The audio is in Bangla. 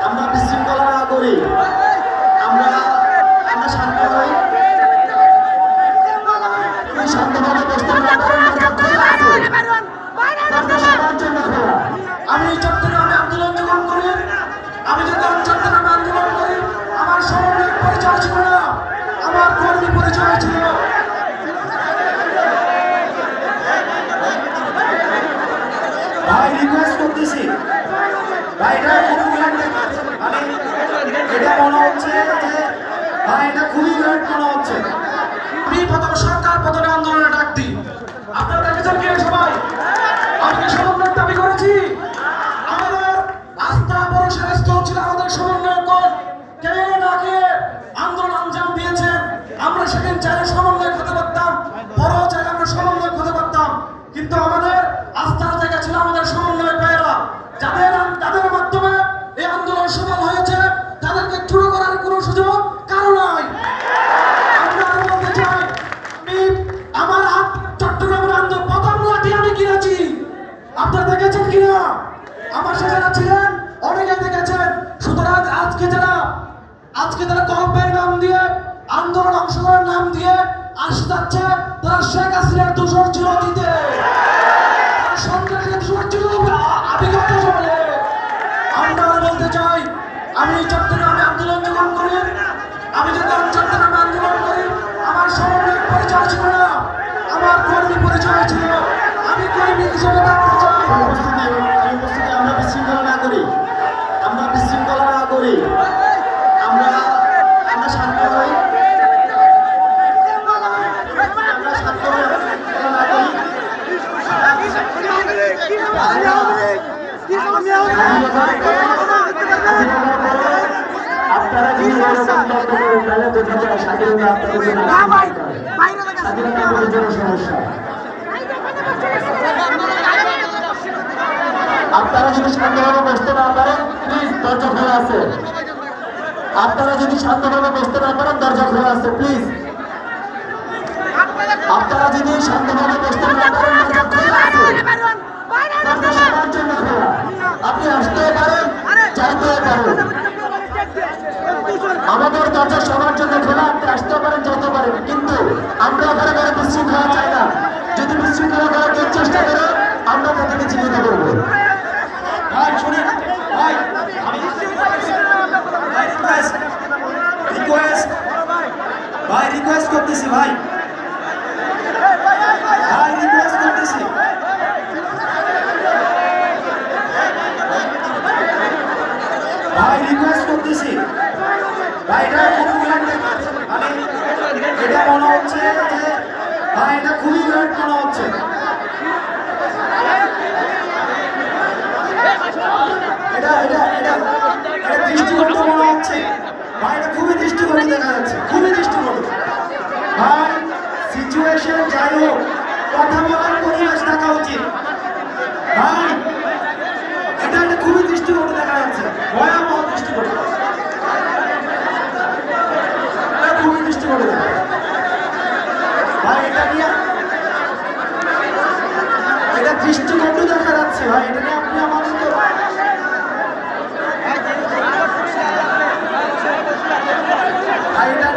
আমরা বিশৃঙ্খলা না করি, আমরা শান্ত হই, শান্তভাবে বসতে সবার জন্য খোলা। আমি চট্টগ্রামে আন্দোলন যখন করি, আমি যখন চট্টগ্রামে আন্দোলন করি, আমার সমন্বয়ক পরিচয় ছিল না, আমার কর্মী পরিচয় ছিল। ভাই রিকোয়েস্ট করতেছি, ভাই এটা এটা মনে হচ্ছে যে ভাই এটা খুবই গ্রেট মনে হচ্ছে। আমি প্রথম সরকার পতনে আন্দোলনে ডাক দিই, আপনারা দেখেছেন কি সবাই? আমি কি সমন্বয় দাবি করেছি? আমাদের আস্থা ভরসার স্থল ছিল আমাদের সমন্বয়ক, কে না কে আন্দোলন আঞ্জাম দিয়েছেন। আমরা সেদিন চাইলে সমন্বয় হতে পারতাম, বড় চাইলে আমরা সমন্বয় হতে পারতাম, কিন্তু আমাদের আস্থার জায়গা ছিল আমাদের সমন্বয় ভাইয়েরা, যাদের মাধ্যমে এই আন্দোলন সফল হয়েছে। তাদেরকে ছোট করার কোনো সুযোগ কারো নাই। আমরা বলতে চাই, আমার হাত চট্টগ্রামের আন্দোলন প্রথম লাঠি আমি কিনেছি, আপনারা দেখেছেন কিনা? আমার সাথে যারা ছিলেন অনেকে দেখেছেন। সুতরাং আজকে যারা কল্পের নাম দিয়ে আন্দোলন অংশগ্রহণের নাম দিয়ে আসতে যাচ্ছে, তারা শেখ হাসিনার দোষর ছিল দিতে, সন্ত্রাসের দোষর ছিল আবিগত সময়ে। আমরা বলতে চাই, আমি চট্টগ্রামে আন্দোলন যখন করি, আমি যখন চট্টগ্রামে আন্দোলন করি, আমার সমন্বয়ক পরিচয় ছিল না, আমার কর্মী পরিচয় ছিল। আমি কর্মী হিসেবে থাকতে চাই। আমরা বিশৃঙ্খলা না করি, আমরা বিশৃঙ্খলা না করি, আমরা শান্ত হই, আমরা শান্ত হই, না করি। আপনারা যদি তাহলে বোঝা যায় স্বাধীনতা আপনাদের জন্য সমস্যা। আপনারা যদি শান্তভাবে বসতে না পারেন, প্লিজ দরজা খোলা আছে। আপনারা যদি শান্তভাবে বসতে না পারেন, দরজা খোলা আছে, প্লিজ। আপনারা যদি শান্তভাবে বসতে না পারেন, দরজা খোলা আছে, দরজা সবার জন্য খোলা। আপনি আসতেও পারেন, যাইতেও পারেন, আমাদের দরজা সবার জন্য খোলা। আপনি আসতেও পারেন, যাইতে পারেন, কিন্তু আমরা ওখানে করে বিশৃঙ্খলা চাই না। যদি বিশৃঙ্খলা করার চেষ্টা করে, আমরা তাদেরকে চিহ্নিত করবো। ভাই শুনেন, ভাই আমি রিকোয়েস্ট করতেছি, ভাই রিকোয়েস্ট করতেছি, ভাই এটা মনে হচ্ছে যে ভাই এটা খুবই গ্রেট মনে হচ্ছে। এটা দৃষ্টিকটু মনে হচ্ছে ভাই, এটা খুবই দৃষ্টিকটু দেখা যাচ্ছে, খুবই দৃষ্টিকটু। ভাই সিচুয়েশন যাই হোক, কথা বলার পরিবেশ থাকা উচিত। ভাই এটা খুবই দৃষ্টিকটু দেখা যাচ্ছে, ভয়াবহ দৃষ্টিকটু, খুবই দৃষ্টিকটু। ভাই এটা দৃষ্টিকটু দেখা যাচ্ছে, ভাই এটা নিয়ে আপনি আমাদেরকে এটা